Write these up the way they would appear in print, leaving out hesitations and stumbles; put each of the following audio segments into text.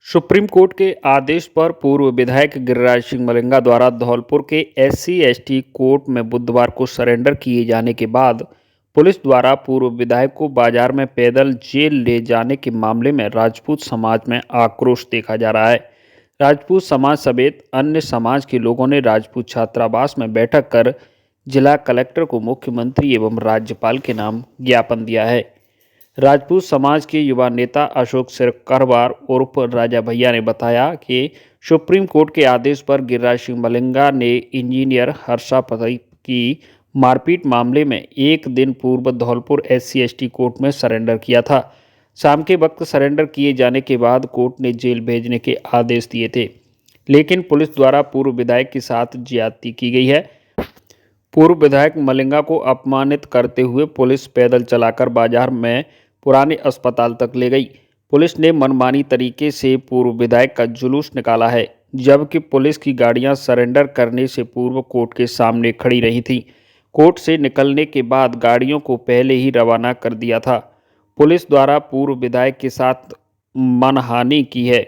Supreme court के आदेश पर पूर्व विधायक गिरिराज सिंह मलिंगा द्वारा धौलपुर के SC/ST कोर्ट में बुधवार को सरेंडर किए जाने के बाद पुलिस द्वारा पूर्व विधायक को बाजार में पैदल जेल ले जाने के मामले में राजपूत समाज में आक्रोश देखा जा रहा है। राजपूत समाज समेत अन्य समाज के लोगों ने राजपूत छात्रावास में बैठक कर जिला कलेक्टर को मुख्यमंत्री एवं राज्यपाल के नाम ज्ञापन दिया है। राजपूत समाज के युवा नेता अशोक सिरकरवार उर्फ राजा भैया ने बताया कि सुप्रीम कोर्ट के आदेश पर गिरिराज सिंह मलिंगा ने इंजीनियर हर्षा पति की मारपीट मामले में एक दिन पूर्व धौलपुर SC/ST कोर्ट में सरेंडर किया था। शाम के वक्त सरेंडर किए जाने के बाद कोर्ट ने जेल भेजने के आदेश दिए थे, लेकिन पुलिस द्वारा पूर्व विधायक के साथ ज्यादती की गई है। पूर्व विधायक मलिंगा को अपमानित करते हुए पुलिस पैदल चलाकर बाजार में पुराने अस्पताल तक ले गई। पुलिस ने मनमानी तरीके से पूर्व विधायक का जुलूस निकाला है, जबकि पुलिस की गाड़ियां सरेंडर करने से पूर्व कोर्ट के सामने खड़ी रही थीं। कोर्ट से निकलने के बाद गाड़ियों को पहले ही रवाना कर दिया था। पुलिस द्वारा पूर्व विधायक के साथ मानहानि की है,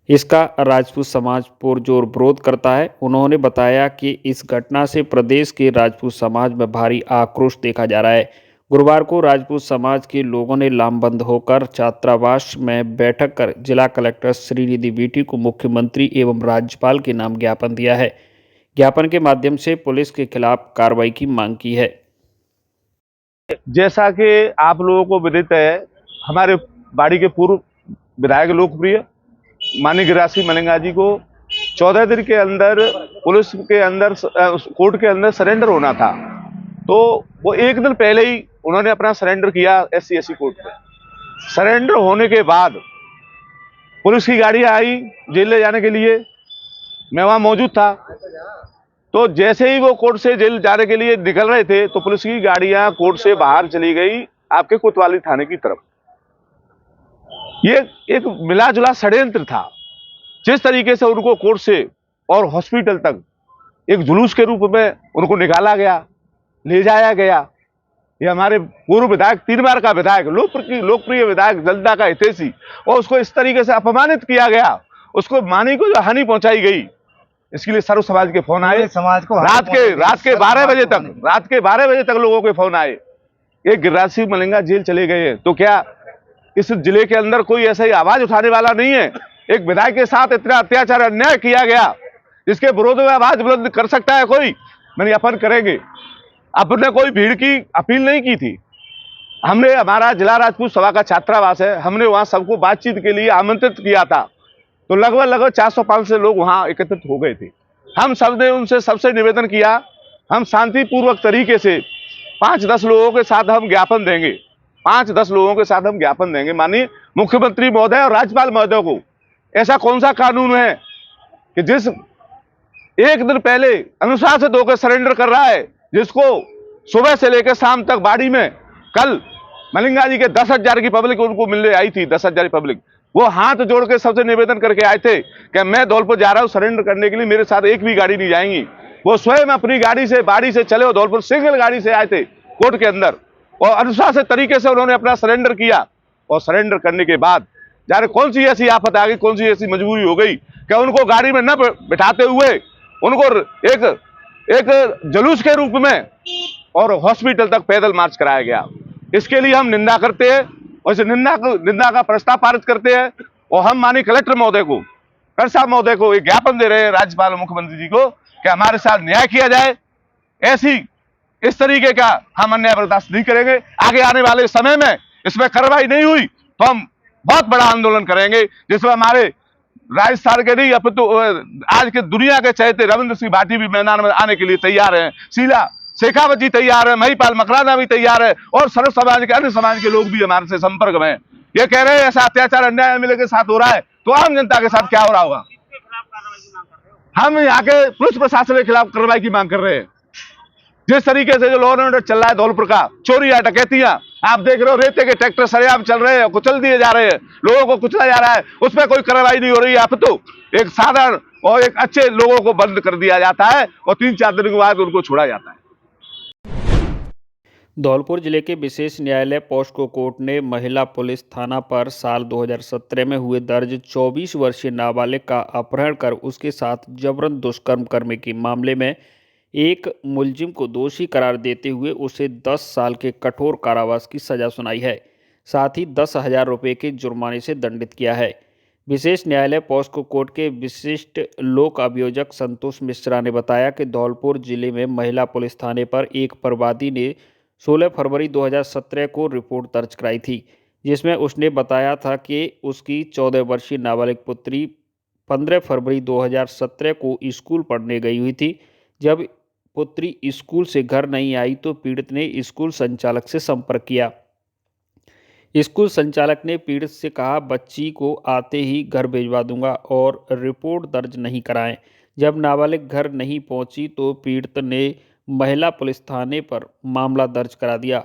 इसका राजपूत समाज पुरजोर विरोध करता है। उन्होंने बताया कि इस घटना से प्रदेश के राजपूत समाज में भारी आक्रोश देखा जा रहा है। गुरुवार को राजपूत समाज के लोगों ने लामबंद होकर छात्रावास में बैठक कर जिला कलेक्टर श्रीनिधि वीटी को मुख्यमंत्री एवं राज्यपाल के नाम ज्ञापन दिया है। ज्ञापन के माध्यम से पुलिस के खिलाफ कार्रवाई की मांग की है। जैसा कि आप लोगों को विदित है, हमारे बाड़ी के पूर्व विधायक लोकप्रिय माननीय गिरिराज सिंह मलिंगा जी को 14 दिन के अंदर पुलिस के अंदर कोर्ट के अंदर सरेंडर होना था। तो वो एक दिन पहले ही उन्होंने अपना सरेंडर किया SC/ST कोर्ट में। सरेंडर होने के बाद पुलिस की गाड़ी आई जेल ले जाने के लिए, मैं वहां मौजूद था। तो जैसे ही वो कोर्ट से जेल जाने के लिए निकल रहे थे तो पुलिस की गाड़ियां कोर्ट से बाहर चली गई आपके कोतवाली थाने की तरफ। ये एक मिला जुला षड्यंत्र था। जिस तरीके से उनको कोर्ट से और हॉस्पिटल तक एक जुलूस के रूप में उनको निकाला गया, ले जाया गया। ये हमारे पूर्व विधायक, 3 बार का विधायक, लोकप्रिय विधायक, जनता का हितैषी, और उसको इस तरीके से अपमानित किया गया, उसको मानी को जो हानि पहुंचाई गई, इसके लिए सर्व समाज के फोन आए। समाज को रात के 12 बजे तक लोगों के फोन आए। एक गिरिराज सिंह मलिंगा जेल चले गए हैं, तो क्या इस जिले के अंदर कोई ऐसा ही आवाज उठाने वाला नहीं है? एक विधायक के साथ इतना अत्याचार, अन्याय किया गया, इसके विरोध में आवाज बुलंद कर सकता है कोई? मैंने अपन करेंगे। अपने कोई भीड़ की अपील नहीं की थी। हमने, हमारा जिला राजपूत सभा का छात्रावास है, हमने वहां सबको बातचीत के लिए आमंत्रित किया था। तो लगभग 400-500 लोग वहां एकत्रित हो गए थे। हम सब ने उनसे सबसे निवेदन किया, हम शांतिपूर्वक तरीके से 5-10 लोगों के साथ हम ज्ञापन देंगे, 5-10 लोगों के साथ हम ज्ञापन देंगे माननीय मुख्यमंत्री महोदय और राज्यपाल महोदय को। ऐसा कौन सा कानून है कि जिस एक दिन पहले अनुशासित होकर सरेंडर कर रहा है, जिसको सुबह से लेकर शाम तक बाड़ी में, कल मलिंगा जी के 10,000 की पब्लिक उनको मिलने आई थी, 10,000 पब्लिक, वो हाथ जोड़ के सबसे निवेदन करके आए थे कि मैं धौलपुर जा रहा हूं सरेंडर करने के लिए, मेरे साथ एक भी गाड़ी नहीं जाएंगी। वो स्वयं अपनी गाड़ी से बाड़ी से चले और धौलपुर सिंगल गाड़ी से आए थे कोर्ट के अंदर, और अनुशासित तरीके से उन्होंने अपना सरेंडर किया। और सरेंडर करने के बाद जाने कौन सी ऐसी आफत आ गई, कौन सी ऐसी मजबूरी हो गई कि उनको गाड़ी में न बिठाते हुए उनको एक जुलूस के रूप में और हॉस्पिटल तक पैदल मार्च कराया गया। इसके लिए हम निंदा करते हैं और इस निंदा का प्रस्ताव पारित करते हैं। और हम माननीय कलेक्टर महोदय को, साहब महोदय को एक ज्ञापन दे रहे हैं, राज्यपाल और मुख्यमंत्री जी को, कि हमारे साथ न्याय किया जाए। इस तरीके का हम अन्याय बर्दाश्त नहीं करेंगे। आगे आने वाले समय में इसमें कार्रवाई नहीं हुई तो हम बहुत बड़ा आंदोलन करेंगे, जिसमें हमारे राजस्थान के नहीं अपितु आज के दुनिया के चहेते रविंद्र सिंह भाटी भी मैदान में आने के लिए तैयार हैं, शीला शेखावत जी तैयार है, महिपाल मकराना भी तैयार है, और सर्व समाज के अन्य समाज के लोग भी हमारे से संपर्क में हैं। ये कह रहे हैं ऐसा अत्याचार अन्याय एमएलए के साथ हो रहा है, तो आम जनता के साथ क्या हो रहा होगा? हम यहाँ के पुलिस प्रशासन के खिलाफ कार्रवाई की मांग कर रहे हैं। जिस तरीके से जो लॉ एंड ऑर्डर चल रहा है धौलपुर का, चोरियां, डकैतियां, आप देख रहे हो, रेते के ट्रैक्टर सरेआम चल रहे हैं, कुचल दिए जा रहे हैं, लोगों को कुचला जा रहा है, उसमें कोई कार्रवाई नहीं हो रही है। अब तो एक साधारण और एक अच्छे लोगों को बंद कर दिया जाता है और 3-4 दिन के बाद उनको छोड़ा जाता है। धौलपुर जिले के विशेष न्यायालय पॉस्को कोर्ट ने महिला पुलिस थाना पर साल 2017 में हुए दर्ज 24 वर्षीय नाबालिग का अपहरण कर उसके साथ जबरन दुष्कर्म करने के मामले में एक मुलजिम को दोषी करार देते हुए उसे 10 साल के कठोर कारावास की सजा सुनाई है। साथ ही 10,000 रुपये के जुर्माने से दंडित किया है। विशेष न्यायालय पॉस्को कोर्ट के विशिष्ट लोक अभियोजक संतोष मिश्रा ने बताया कि धौलपुर जिले में महिला पुलिस थाने पर एक प्रवादी ने 16 फरवरी 2017 को रिपोर्ट दर्ज कराई थी, जिसमें उसने बताया था कि उसकी 14 वर्षीय नाबालिग पुत्री 15 फरवरी 2017 को स्कूल पढ़ने गई हुई थी। जब पुत्री स्कूल से घर नहीं आई तो पीड़ित ने स्कूल संचालक से संपर्क किया। स्कूल संचालक ने पीड़ित से कहा, बच्ची को आते ही घर भिजवा दूंगा और रिपोर्ट दर्ज नहीं कराएं। जब नाबालिग घर नहीं पहुंची तो पीड़ित ने महिला पुलिस थाने पर मामला दर्ज करा दिया।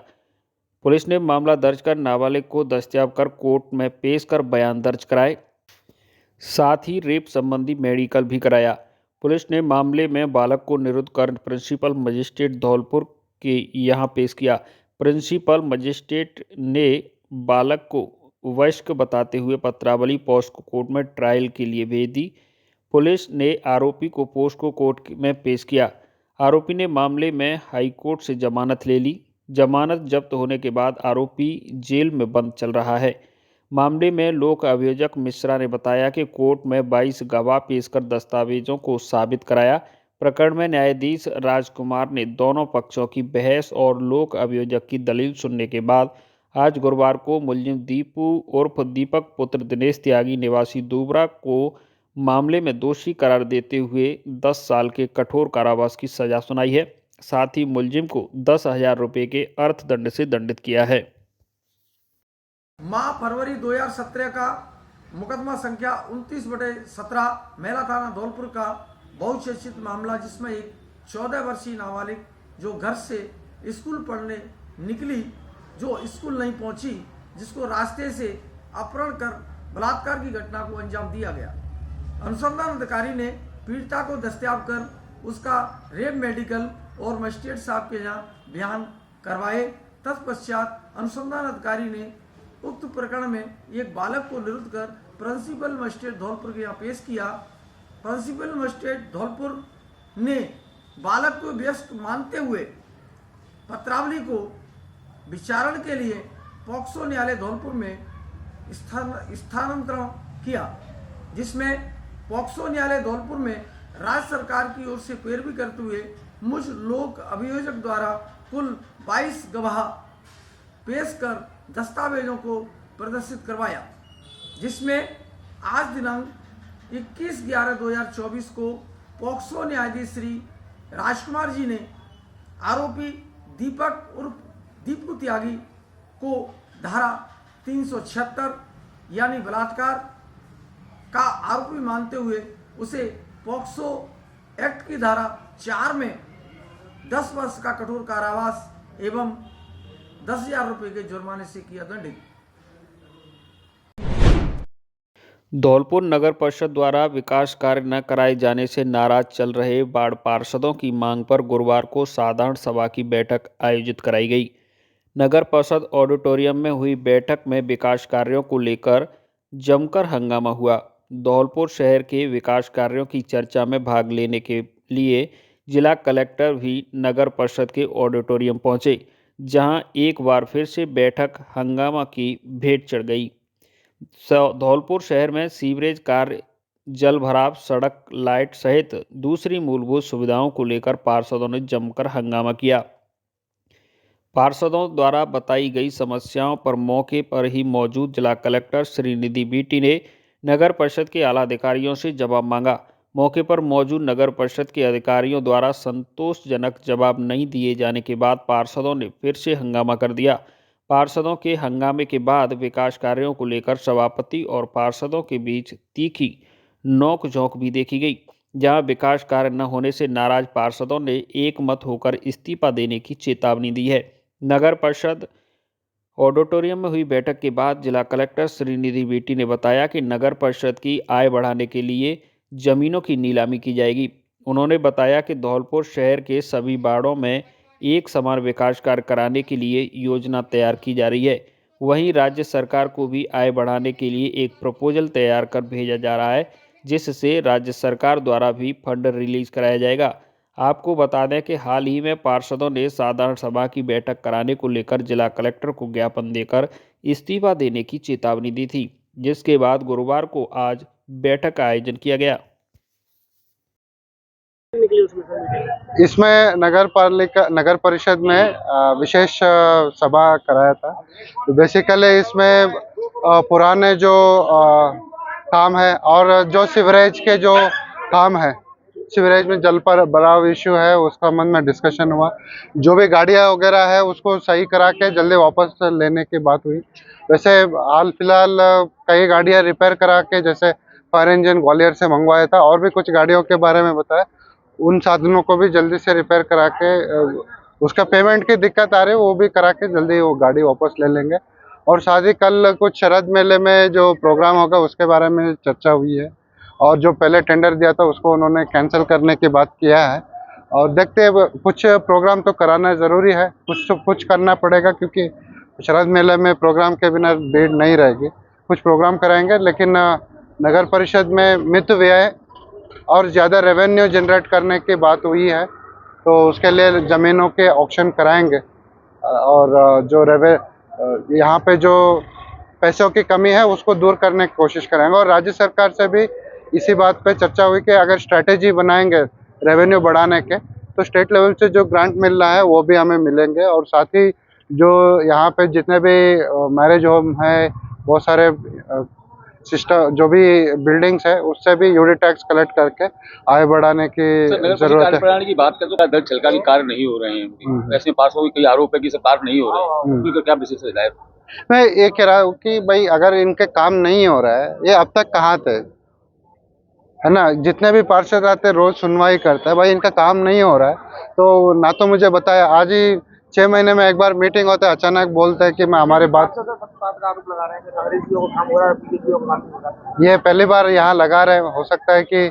पुलिस ने मामला दर्ज कर नाबालिग को दस्तयाब कर कोर्ट में पेश कर बयान दर्ज कराए, साथ ही रेप संबंधी मेडिकल भी कराया। पुलिस ने मामले में बालक को निरुद्ध कर प्रिंसिपल मजिस्ट्रेट धौलपुर के यहां पेश किया। प्रिंसिपल मजिस्ट्रेट ने बालक को वयस्क बताते हुए पत्रावली पॉस्को कोर्ट में ट्रायल के लिए भेज दी। पुलिस ने आरोपी को पॉस्को कोर्ट में पेश किया। आरोपी ने मामले में हाईकोर्ट से जमानत ले ली। जमानत जब्त होने के बाद आरोपी जेल में बंद चल रहा है। मामले में लोक अभियोजक मिश्रा ने बताया कि कोर्ट में 22 गवाह पेश कर दस्तावेजों को साबित कराया। प्रकरण में न्यायाधीश राजकुमार ने दोनों पक्षों की बहस और लोक अभियोजक की दलील सुनने के बाद आज गुरुवार को मुलजिम दीपू उर्फ दीपक पुत्र दिनेश त्यागी निवासी दूबरा को मामले में दोषी करार देते हुए 10 साल के कठोर कारावास की सजा सुनाई है। साथ ही मुलजिम को 10,000 रुपये के अर्थदंड से दंडित किया है। माह फरवरी 2017 का मुकदमा संख्या 29/17 मेला थाना धौलपुर का बहुचर्चित मामला, जिसमें एक 14 वर्षीय नाबालिग जो घर से स्कूल पढ़ने निकली, जो स्कूल नहीं पहुंची, जिसको रास्ते से अपहरण कर बलात्कार की घटना को अंजाम दिया गया। अनुसंधान अधिकारी ने पीड़िता को दस्तयाब कर उसका रेप मेडिकल और मजिस्ट्रेट साहब के यहाँ बयान करवाए। तत्पश्चात अनुसंधान अधिकारी ने उक्त प्रकरण में एक बालक को निरुद्ध कर प्रिंसिपल मजिस्ट्रेट धौलपुर के यहाँ पेश किया। प्रिंसिपल मजिस्ट्रेट धौलपुर ने बालक को व्यस्त मानते हुए पत्रावली को विचारण के लिए पॉक्सो न्यायालय धौलपुर में स्थानांतरण किया, जिसमें पॉक्सो न्यायालय धौलपुर में राज्य सरकार की ओर से पैरवी करते हुए मुझ लोक अभियोजक द्वारा कुल 22 गवाह पेश कर दस्तावेजों को प्रदर्शित करवाया, जिसमें आज दिनांक 21/11/2024 को पॉक्सो न्यायाधीश श्री राजकुमार जी ने आरोपी दीपक उर्फ दीपू त्यागी को धारा 376 यानी बलात्कार का आरोपी मानते हुए उसे पॉक्सो एक्ट की धारा 4 में 10 वर्ष का कठोर कारावास एवं 10,000 रुपये के जुर्माने से किया दंडित। धौलपुर नगर परिषद द्वारा विकास कार्य न कराए जाने से नाराज चल रहे वार्ड पार्षदों की मांग पर गुरुवार को साधारण सभा की बैठक आयोजित कराई गई। नगर परिषद ऑडिटोरियम में हुई बैठक में विकास कार्यों को लेकर जमकर हंगामा हुआ। धौलपुर शहर के विकास कार्यों की चर्चा में भाग लेने के लिए जिला कलेक्टर भी नगर परिषद के ऑडिटोरियम पहुंचे, जहां एक बार फिर से बैठक हंगामा की भेंट चढ़ गई। धौलपुर शहर में सीवरेज कार्य, जल भराव, सड़क, लाइट सहित दूसरी मूलभूत सुविधाओं को लेकर पार्षदों ने जमकर हंगामा किया। पार्षदों द्वारा बताई गई समस्याओं पर मौके पर ही मौजूद जिला कलेक्टर श्रीनिधि बीटी ने नगर परिषद के आला अधिकारियों से जवाब मांगा। मौके पर मौजूद नगर परिषद के अधिकारियों द्वारा संतोषजनक जवाब नहीं दिए जाने के बाद पार्षदों ने फिर से हंगामा कर दिया। पार्षदों के हंगामे के बाद विकास कार्यों को लेकर सभापति और पार्षदों के बीच तीखी नोक-झोंक भी देखी गई, जहां विकास कार्य न होने से नाराज पार्षदों ने एकमत होकर इस्तीफा देने की चेतावनी दी है। नगर परिषद ऑडिटोरियम में हुई बैठक के बाद जिला कलेक्टर श्रीनिधि बीटी ने बताया कि नगर परिषद की आय बढ़ाने के लिए जमीनों की नीलामी की जाएगी। उन्होंने बताया कि धौलपुर शहर के सभी वार्डों में एक समान विकास कार्य कराने के लिए योजना तैयार की जा रही है। वहीं राज्य सरकार को भी आय बढ़ाने के लिए एक प्रपोजल तैयार कर भेजा जा रहा है, जिससे राज्य सरकार द्वारा भी फंड रिलीज कराया जाएगा। आपको बता दें कि हाल ही में पार्षदों ने साधारण सभा की बैठक कराने को लेकर जिला कलेक्टर को ज्ञापन देकर इस्तीफा देने की चेतावनी दी थी, जिसके बाद गुरुवार को आज बैठक का आयोजन किया गया। इसमें नगर परिषद में विशेष सभा कराया था। तो बेसिकली इसमें पुराने जो काम है और जो सीवरेज के जो काम है, सीवरेज में जल पर भराव इश्यू है, उसका संबंध में डिस्कशन हुआ। जो भी गाड़ियाँ वगैरह है उसको सही करा के जल्दी वापस लेने की बात हुई। वैसे हाल फिलहाल कई गाड़ियाँ रिपेयर करा के, जैसे फायर इंजन ग्वालियर से मंगवाया था, और भी कुछ गाड़ियों के बारे में बताया। उन साधनों को भी जल्दी से रिपेयर करा के, उसका पेमेंट की दिक्कत आ रही है वो भी करा के जल्दी वो गाड़ी वापस ले लेंगे। और साथ ही कल कुछ शरद मेले में जो प्रोग्राम होगा उसके बारे में चर्चा हुई है, और जो पहले टेंडर दिया था उसको उन्होंने कैंसिल करने की बात किया है। और देखते हैं, कुछ प्रोग्राम तो कराना ज़रूरी है, कुछ तो कुछ करना पड़ेगा, क्योंकि शरद मेले में प्रोग्राम के बिना भीड़ नहीं रहेगी। कुछ प्रोग्राम कराएंगे, लेकिन नगर परिषद में मित व्यय और ज़्यादा रेवेन्यू जनरेट करने की बात हुई है, तो उसके लिए ज़मीनों के ऑक्शन कराएंगे। और जो यहाँ पे जो पैसों की कमी है उसको दूर करने की कोशिश करेंगे। और राज्य सरकार से भी इसी बात पे चर्चा हुई कि अगर स्ट्रैटेजी बनाएंगे रेवेन्यू बढ़ाने के, तो स्टेट लेवल से जो ग्रांट मिल रहा है वो भी हमें मिलेंगे। और साथ ही जो यहाँ पे जितने भी मैरिज होम है, बहुत सारे सिस्टम जो भी बिल्डिंग्स है, उससे भी यूडी टैक्स कलेक्ट करके आय बढ़ाने की जरूरत है। प्रणाली की बात करें तो दर छलका के कार्य नहीं हो रहे हैं। ऐसे पास हो कई आरोप है कि सब कार्य नहीं हो रहे हैं, तो क्या विशेष हिदायत? मैं ये कह रहा हूँ कि भाई अगर इनके काम नहीं हो रहा है, ये अब तक कहाँ थे, है ना? जितने भी पार्षद आते रोज सुनवाई करते हैं, भाई इनका काम नहीं हो रहा है तो ना तो मुझे बताया। आज ही 6 महीने में एक बार मीटिंग होता है, अचानक बोलते हैं कि मैं हमारे बात ये पहली बार यहाँ लगा रहे हैं। हो सकता है कि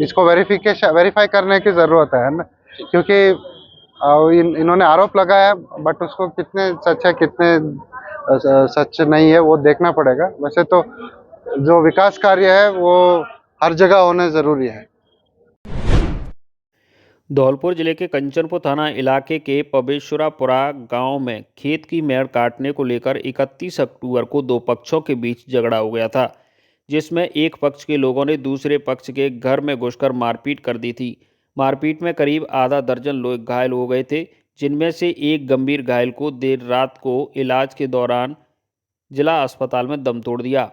इसको वेरीफाई करने की जरूरत है ना, क्योंकि इन्होंने आरोप लगाया, बट उसको कितने सच है कितने सच नहीं है वो देखना पड़ेगा। वैसे तो जो विकास कार्य है वो हर जगह होने जरूरी है। धौलपुर जिले के कंचनपुर थाना इलाके के पबेश्वरापुरा गांव में खेत की मेड़ काटने को लेकर 31 अक्टूबर को दो पक्षों के बीच झगड़ा हो गया था, जिसमें एक पक्ष के लोगों ने दूसरे पक्ष के घर में घुसकर मारपीट कर दी थी। मारपीट में करीब आधा दर्जन लोग घायल हो गए थे, जिनमें से एक गंभीर घायल को देर रात को इलाज के दौरान जिला अस्पताल में दम तोड़ दिया।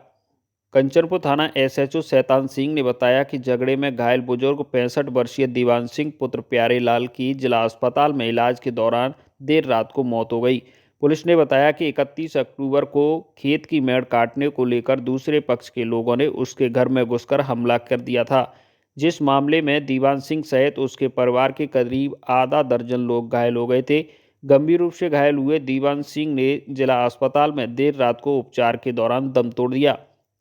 कंचनपुर थाना एसएचओ शैतान सिंह ने बताया कि झगड़े में घायल बुजुर्ग 65 वर्षीय दीवान सिंह पुत्र प्यारे लाल की जिला अस्पताल में इलाज के दौरान देर रात को मौत हो गई। पुलिस ने बताया कि 31 अक्टूबर को खेत की मेड़ काटने को लेकर दूसरे पक्ष के लोगों ने उसके घर में घुसकर हमला कर दिया था, जिस मामले में दीवान सिंह सहित उसके परिवार के करीब आधा दर्जन लोग घायल हो गए थे। गंभीर रूप से घायल हुए दीवान सिंह ने जिला अस्पताल में देर रात को उपचार के दौरान दम तोड़ दिया।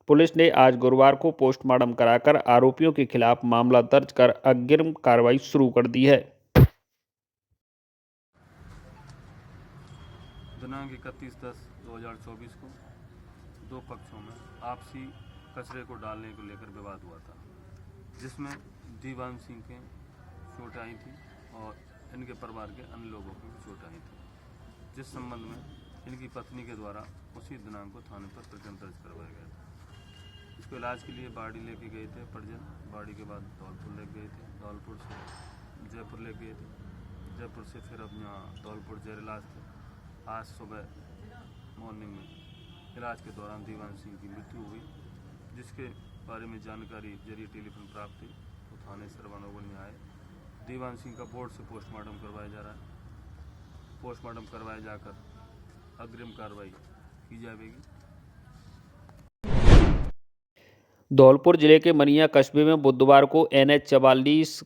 पुलिस ने आज गुरुवार को पोस्टमार्टम कराकर आरोपियों के खिलाफ मामला दर्ज कर अग्रिम कार्रवाई शुरू कर दी है। दिनांक 31/10/2024 को दो पक्षों में आपसी कचरे को डालने को लेकर विवाद हुआ था, जिसमें दीवान सिंह के चोट आई थी और इनके परिवार के अन्य लोगों को भी चोट आई थी, जिस संबंध में इनकी पत्नी के द्वारा उसी दिनांक को थाने पर प्रकरण दर्ज करवाया गया था। इसको इलाज के लिए बाड़ी लेके गए थे परिजन, बाड़ी के बाद धौलपुर ले गए थे, धौलपुर से जयपुर ले गए थे, जयपुर से फिर अब यहाँ धौलपुर जेर इलाज थे। आज सुबह मॉर्निंग में इलाज के दौरान दीवान सिंह की मृत्यु हुई, जिसके बारे में जानकारी जरिए टेलीफोन प्राप्त हुई तो थाने सरवानोगढ़ में आए। दीवान सिंह का बोर्ड से पोस्टमार्टम करवाया जा रहा है। पोस्टमार्टम करवाया जाकर अग्रिम कार्रवाई की जाएगी। धौलपुर जिले के मनिया कस्बे में बुधवार को NH 44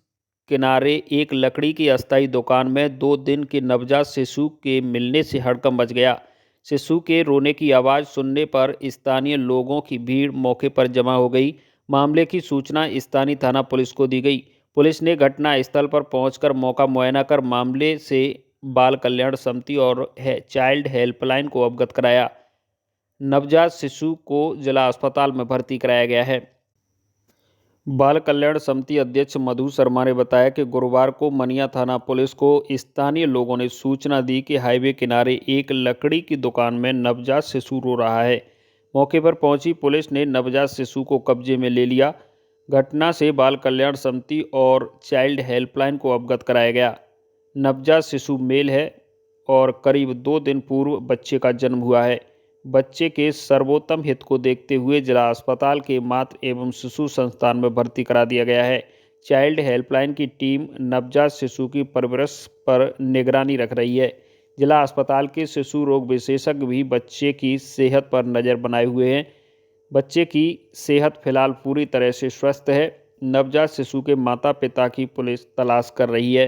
किनारे एक लकड़ी की अस्थायी दुकान में 2 दिन के नवजात शिशु के मिलने से हड़कंप मच गया। शिशु के रोने की आवाज़ सुनने पर स्थानीय लोगों की भीड़ मौके पर जमा हो गई। मामले की सूचना स्थानीय थाना पुलिस को दी गई। पुलिस ने घटनास्थल पर पहुंचकर मौका मुआयना कर मामले से बाल कल्याण समिति और चाइल्ड हेल्पलाइन को अवगत कराया। नवजात शिशु को जिला अस्पताल में भर्ती कराया गया है। बाल कल्याण समिति अध्यक्ष मधु शर्मा ने बताया कि गुरुवार को मनिया थाना पुलिस को स्थानीय लोगों ने सूचना दी कि हाईवे किनारे एक लकड़ी की दुकान में नवजात शिशु रो रहा है। मौके पर पहुंची पुलिस ने नवजात शिशु को कब्जे में ले लिया। घटना से बाल कल्याण समिति और चाइल्ड हेल्पलाइन को अवगत कराया गया। नवजात शिशु मेल है और करीब 2 दिन पूर्व बच्चे का जन्म हुआ है। बच्चे के सर्वोत्तम हित को देखते हुए जिला अस्पताल के मातृ एवं शिशु संस्थान में भर्ती करा दिया गया है। चाइल्ड हेल्पलाइन की टीम नवजात शिशु की परवरिश पर निगरानी रख रही है। जिला अस्पताल के शिशु रोग विशेषज्ञ भी बच्चे की सेहत पर नज़र बनाए हुए हैं। बच्चे की सेहत फिलहाल पूरी तरह से स्वस्थ है। नवजात शिशु के माता पिता की पुलिस तलाश कर रही है।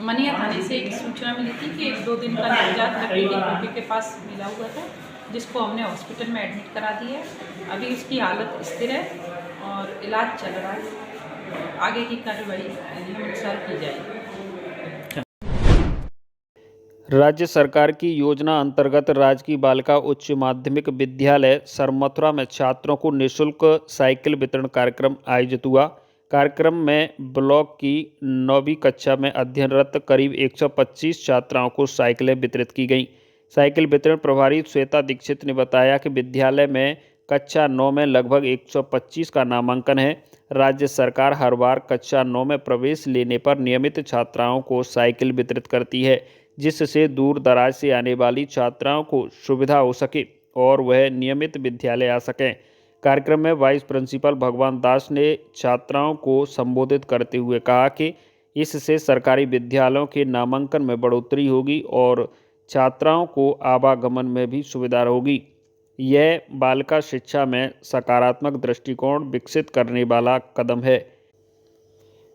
मनिया थाने से एक सूचना मिली थी कि 1-2 दिन का नवजात लकड़ी के खोखे के पास मिला हुआ था, जिसको हमने हॉस्पिटल में एडमिट करा दिया है। अभी उसकी हालत स्थिर है और इलाज चल रहा है। आगे की कार्रवाई अनुसार की जाएगी। राज्य सरकार की योजना अंतर्गत राजकीय बालिका उच्च माध्यमिक विद्यालय सरमथुरा में छात्रों को निःशुल्क साइकिल वितरण कार्यक्रम आयोजित हुआ। कार्यक्रम में ब्लॉक की 9वीं कक्षा में अध्ययनरत करीब 125 छात्राओं को साइकिलें वितरित की गईं। साइकिल वितरण प्रभारी श्वेता दीक्षित ने बताया कि विद्यालय में कक्षा 9 में लगभग 125 का नामांकन है। राज्य सरकार हर बार कक्षा 9 में प्रवेश लेने पर नियमित छात्राओं को साइकिल वितरित करती है, जिससे दूर दराज से आने वाली छात्राओं को सुविधा हो सके और वह नियमित विद्यालय आ सकें। कार्यक्रम में वाइस प्रिंसिपल भगवान दास ने छात्राओं को संबोधित करते हुए कहा कि इससे सरकारी विद्यालयों के नामांकन में बढ़ोतरी होगी और छात्राओं को आवागमन में भी सुविधा होगी। यह बालिका शिक्षा में सकारात्मक दृष्टिकोण विकसित करने वाला कदम है।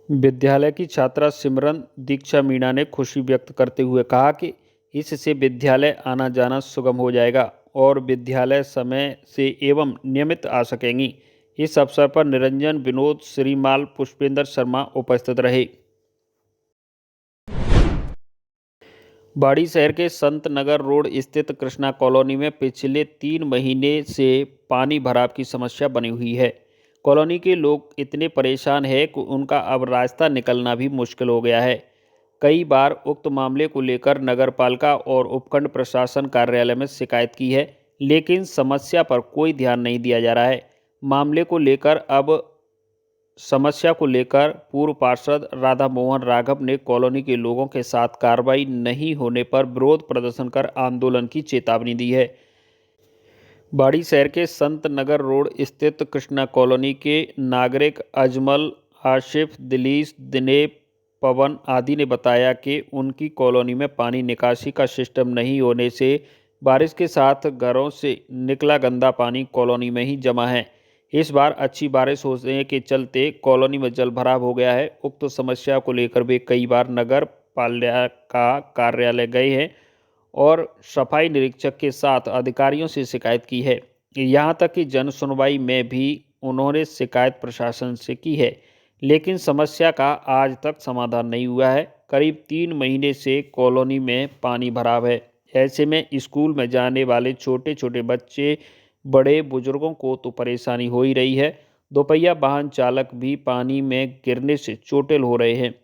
विद्यालय की छात्रा सिमरन दीक्षा मीणा ने खुशी व्यक्त करते हुए कहा कि इससे विद्यालय आना जाना सुगम हो जाएगा और विद्यालय समय से एवं नियमित आ सकेंगी। इस अवसर पर निरंजन, विनोद, श्रीमाल, पुष्पेंद्र शर्मा उपस्थित रहे। बाड़ी शहर के संत नगर रोड स्थित कृष्णा कॉलोनी में पिछले 3 महीने से पानी भराव की समस्या बनी हुई है। कॉलोनी के लोग इतने परेशान हैं कि उनका अब रास्ता निकलना भी मुश्किल हो गया है। कई बार उक्त मामले को लेकर नगरपालिका और उपखंड प्रशासन कार्यालय में शिकायत की है, लेकिन समस्या पर कोई ध्यान नहीं दिया जा रहा है। समस्या को लेकर पूर्व पार्षद राधा मोहन राघव ने कॉलोनी के लोगों के साथ कार्रवाई नहीं होने पर विरोध प्रदर्शन कर आंदोलन की चेतावनी दी है। बाड़ी शहर के संत नगर रोड स्थित कृष्णा कॉलोनी के नागरिक अजमल, आशिफ, दिलीश, दिनेप, पवन आदि ने बताया कि उनकी कॉलोनी में पानी निकासी का सिस्टम नहीं होने से बारिश के साथ घरों से निकला गंदा पानी कॉलोनी में ही जमा है। इस बार अच्छी बारिश होने के चलते कॉलोनी में जल भराव हो गया है। उक्त समस्या को लेकर वे कई बार नगर पालिका का कार्यालय गए हैं और सफाई निरीक्षक के साथ अधिकारियों से शिकायत की है। यहाँ तक कि जन सुनवाई में भी उन्होंने शिकायत प्रशासन से की है, लेकिन समस्या का आज तक समाधान नहीं हुआ है। करीब 3 महीने से कॉलोनी में पानी भराव है। ऐसे में स्कूल में जाने वाले छोटे छोटे बच्चे, बड़े बुजुर्गों को तो परेशानी हो ही रही है। दोपहिया वाहन चालक भी पानी में गिरने से चोटिल हो रहे हैं।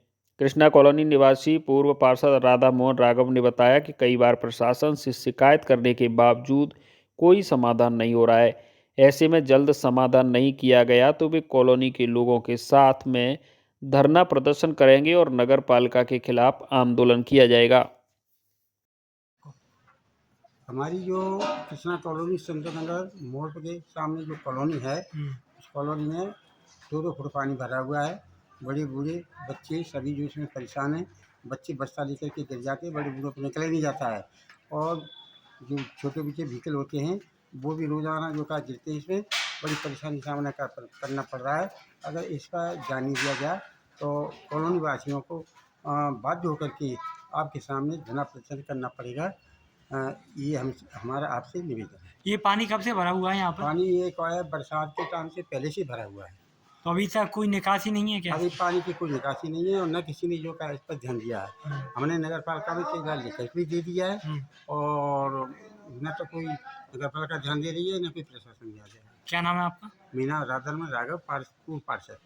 कृष्णा कॉलोनी निवासी पूर्व पार्षद राधा मोहन राघव ने बताया कि कई बार प्रशासन से शिकायत करने के बावजूद कोई समाधान नहीं हो रहा है। ऐसे में जल्द समाधान नहीं किया गया तो वे कॉलोनी के लोगों के साथ में धरना प्रदर्शन करेंगे और नगर पालिका के खिलाफ आंदोलन किया जाएगा। हमारी जो कृष्णा कॉलोनी संत नगर मोड़ के सामने जो कॉलोनी है, उस कॉलोनी में 2-2 फुट पानी भरा हुआ है। बड़े बूढ़े बच्चे सभी जो इसमें परेशान हैं। बच्चे बस्ता लेकर के गिर जाते हैं, बड़े बूढ़ों को निकला नहीं जाता है और जो छोटे बच्चे व्हीकल होते हैं वो भी रोज़ाना जो का गिरते हैं। इसमें बड़ी परेशानी का सामना करना पड़ रहा है। अगर इसका ध्यान नहीं दिया गया तो कॉलोनी वासियों को बाध्य होकर के आपके सामने धरना प्रदर्शन करना पड़ेगा। ये हमारा आपसे निवेदन है। ये पानी कब से भरा हुआ है यहाँ पर? पानी ये क्या है, बरसात के टाइम से पहले से भरा हुआ है। तो अभी तक कोई निकासी नहीं है क्या? अभी पानी की कोई निकासी नहीं है और न किसी ने जो का इस पर ध्यान दिया है। हमने नगर पालिका में कई बार लिखित भी दे दिया है और न तो कोई नगर पालिका ध्यान दे रही है न कोई प्रशासन ध्यान दे रहा है। क्या नाम है आपका? मीना राधन राघव पूर्व पार्षद।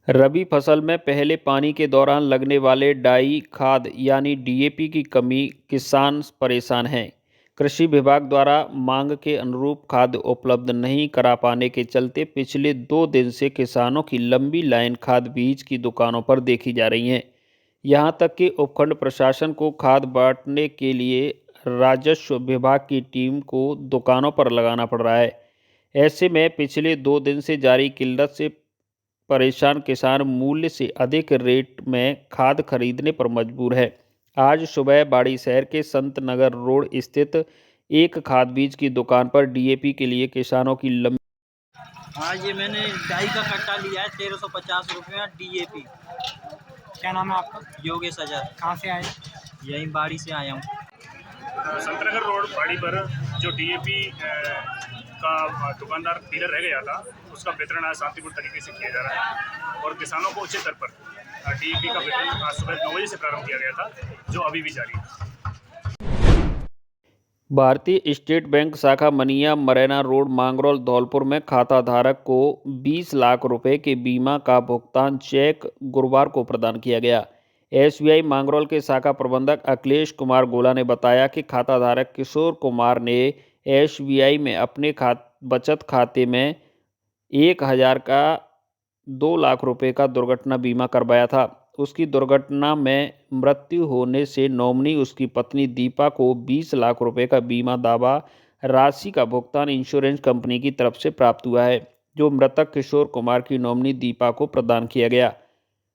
रबी फसल में पहले पानी के दौरान लगने वाले डाई खाद यानी डीएपी की कमी किसान परेशान हैं। कृषि विभाग द्वारा मांग के अनुरूप खाद उपलब्ध नहीं करा पाने के चलते पिछले 2 दिन से किसानों की लंबी लाइन खाद बीज की दुकानों पर देखी जा रही हैं। यहां तक कि उपखंड प्रशासन को खाद बांटने के लिए राजस्व विभाग की टीम को दुकानों पर लगाना पड़ रहा है। ऐसे में पिछले 2 दिन से जारी किल्लत से परेशान किसान मूल्य से अधिक रेट में खाद खरीदने पर मजबूर है। आज सुबह बाड़ी शहर के संत नगर रोड स्थित एक खाद बीज की दुकान पर डीएपी के लिए किसानों की लंबी हाँ, ये मैंने डाई का कट्टा लिया है 1350 रुपये में डीएपी। क्या नाम है आपका? योगेश अजहर। कहाँ से आए? यहीं बाड़ी से आया हूँ। संतनगर रोड पहाड़ी पर जो डीएपी का दुकानदार डीलर रह गया था, उसका वितरण आज शांतिपूर्ण तरीके से किया जा रहा है और किसानों को उचित दर पर डीएपी का वितरण आज सुबह 9 बजे से प्रारंभ किया गया था, जो अभी भी जारी है। भारतीय स्टेट बैंक शाखा मनिया मरैना रोड मांगरोल धौलपुर में खाता धारक को 20 लाख रुपए के बीमा का भुगतान चेक गुरुवार को प्रदान किया गया। एसबीआई मांगरोल के शाखा प्रबंधक अखिलेश कुमार गोला ने बताया कि खाता धारक किशोर कुमार ने एसबीआई में अपने बचत खाते में 1000 का 2 लाख रुपए का दुर्घटना बीमा करवाया था। उसकी दुर्घटना में मृत्यु होने से नॉमिनी उसकी पत्नी दीपा को 20 लाख रुपए का बीमा दावा राशि का भुगतान इंश्योरेंस कंपनी की तरफ से प्राप्त हुआ है, जो मृतक किशोर कुमार की नॉमिनी दीपा को प्रदान किया गया।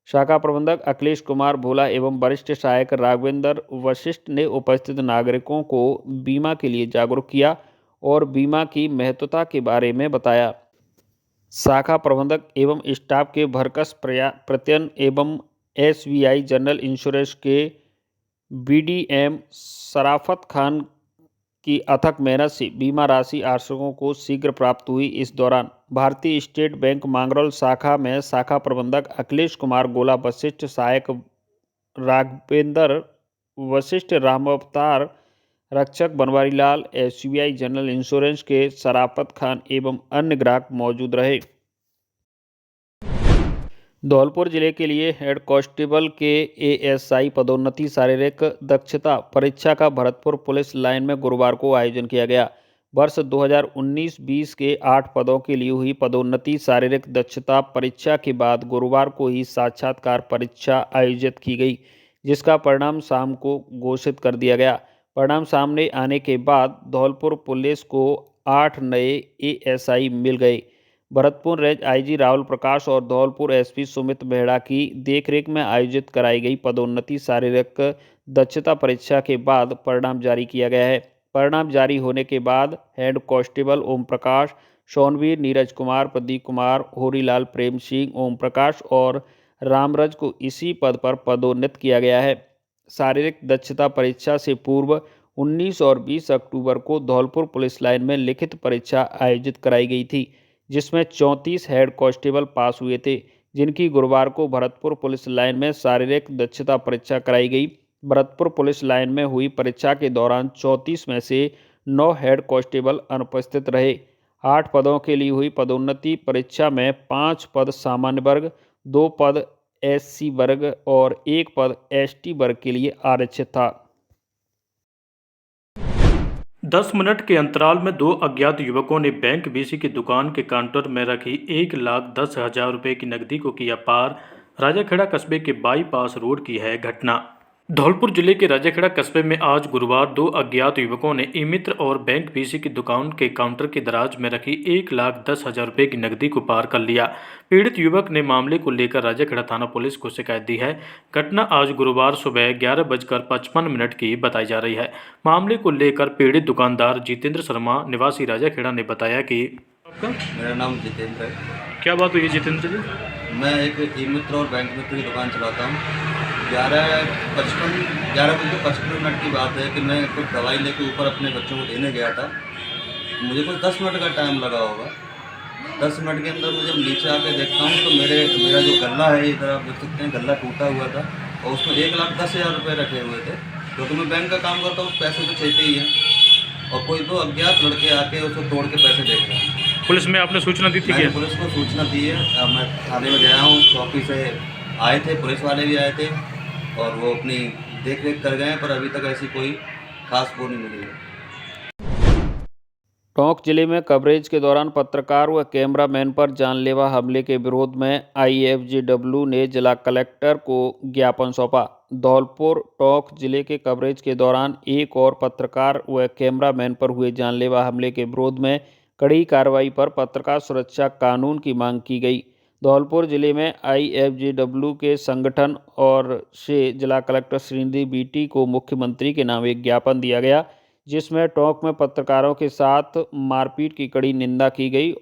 शाखा प्रबंधक अखिलेश कुमार भोला एवं वरिष्ठ सहायक राघवेंद्र वशिष्ठ ने उपस्थित नागरिकों को बीमा के लिए जागरूक किया और बीमा की महत्वता के बारे में बताया। शाखा प्रबंधक एवं स्टाफ के भरकस प्रयत्न एवं एसबीआई जनरल इंश्योरेंस के बीडीएम शराफत खान की अथक मेहनत से बीमा राशि आश्रितों को शीघ्र प्राप्त हुई। इस दौरान भारतीय स्टेट बैंक मांगरोल शाखा में शाखा प्रबंधक अखिलेश कुमार गोला, वशिष्ठ सहायक राघवेंद्र वशिष्ठ, रामावतार रक्षक Banwari Lal, SBI general insurance के शराफत खान एवं अन्य ग्राहक मौजूद रहे। धौलपुर जिले के लिए हेड कांस्टेबल के एएसआई पदोन्नति शारीरिक दक्षता परीक्षा का भरतपुर पुलिस लाइन में गुरुवार को आयोजन किया गया। वर्ष 2019-20 के 8 पदों के लिए हुई पदोन्नति शारीरिक दक्षता परीक्षा के बाद गुरुवार को ही साक्षात्कार परीक्षा आयोजित की गई, जिसका परिणाम शाम को घोषित कर दिया गया। परिणाम सामने आने के बाद धौलपुर पुलिस को 8 नए एएसआई मिल गए। भरतपुर रेंज आईजी राहुल प्रकाश और धौलपुर एसपी सुमित मेहड़ा की देखरेख में आयोजित कराई गई पदोन्नति शारीरिक दक्षता परीक्षा के बाद परिणाम जारी किया गया है। परिणाम जारी होने के बाद हेड कांस्टेबल ओम प्रकाश, सोनवीर, नीरज कुमार, प्रदीप कुमार, होरीलाल, प्रेम सिंह, ओम प्रकाश और रामरज को इसी पद पर पदोन्नत किया गया है। शारीरिक दक्षता परीक्षा से पूर्व 19 और 20 अक्टूबर को धौलपुर पुलिस लाइन में लिखित परीक्षा आयोजित कराई गई थी, जिसमें 34 हेड कांस्टेबल पास हुए थे, जिनकी गुरुवार को भरतपुर पुलिस लाइन में शारीरिक दक्षता परीक्षा कराई गई। भरतपुर पुलिस लाइन में हुई परीक्षा के दौरान 34 में से 9 हेड कांस्टेबल अनुपस्थित रहे। 8 पदों के लिए हुई पदोन्नति परीक्षा में 5 पद सामान्य वर्ग, 2 पद एससी वर्ग और 1 पद एसटी वर्ग के लिए आरक्षित था। 10 मिनट के अंतराल में 2 अज्ञात युवकों ने बैंक बीसी की दुकान के काउंटर में रखी 1,10,000 रुपये की नकदी को किया पार। राजाखेड़ा कस्बे के बाईपास रोड की है घटना। धौलपुर जिले के राजाखेड़ा कस्बे में आज गुरुवार 2 अज्ञात युवकों ने ई-मित्र और बैंक बीसी की दुकान के काउंटर के दराज में रखी 1,10,000 रुपये की नकदी को पार कर लिया। पीड़ित युवक ने मामले को लेकर राजाखेड़ा थाना पुलिस को शिकायत दी है। घटना आज गुरुवार सुबह 11:55 की बताई जा रही है। मामले को लेकर पीड़ित दुकानदार जितेंद्र शर्मा निवासी राजाखेड़ा ने बताया कि मेरा नाम जितेंद्र है। क्या बात हुई है जितेंद्र जी? मैं एक ई-मित्र और बैंक मित्र की दुकान चलाता हूँ। 11:55 की बात है कि मैं कुछ दवाई लेकर ऊपर अपने बच्चों को देने गया था। मुझे कुछ 10 मिनट का टाइम लगा होगा। 10 मिनट के अंदर मैं जब नीचे आके देखता हूँ तो मेरा जो गल्ला है, इधर आप देख सकते हैं गल्ला टूटा हुआ था और उसमें 1,10,000 रुपये रखे हुए थे। क्योंकि मैं बैंक का काम करता हूँ, पैसे तो चाहिए ही हैं और कोई 2 अज्ञात लड़के आके उसको तोड़ के पैसे दे गए। पुलिस में आपने सूचना दी थी? मैंने पुलिस को सूचना दी है। मैं थाने में गया हूँ, चौकी से आए थे, पुलिस वाले भी आए थे और वो अपनी देख रेख कर गए हैं, पर अभी तक ऐसी कोई खास वो नहीं मिली है। टोंक जिले में कवरेज के दौरान पत्रकार व कैमरामैन पर जानलेवा हमले के विरोध में IFGW ने जिला कलेक्टर को ज्ञापन सौंपा। धौलपुर टोंक जिले के कवरेज के दौरान एक और पत्रकार व कैमरामैन पर हुए जानलेवा हमले के विरोध में कड़ी कार्रवाई पर पत्रकार सुरक्षा कानून की मांग की गई। धौलपुर जिले में IFGW के संगठन और से जिला कलेक्टर श्रीनिधि BT को मुख्यमंत्री के नाम एक ज्ञापन दिया गया, जिसमें टोंक में पत्रकारों के साथ मारपीट की कड़ी निंदा की गई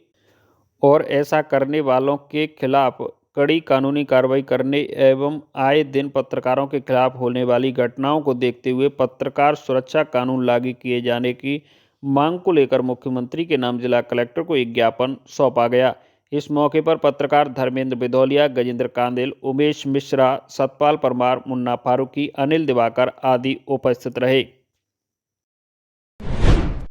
और ऐसा करने वालों के खिलाफ कड़ी कानूनी कार्रवाई करने एवं आए दिन पत्रकारों के खिलाफ होने वाली घटनाओं को देखते हुए पत्रकार सुरक्षा कानून लागू किए जाने की मांग को लेकर मुख्यमंत्री के नाम जिला कलेक्टर को एक ज्ञापन सौंपा गया। इस मौके पर पत्रकार धर्मेंद्र बिधौलिया, गजेंद्र कांदेल, उमेश मिश्रा, सतपाल परमार, मुन्ना फारूकी, अनिल दिवाकर आदि उपस्थित रहे।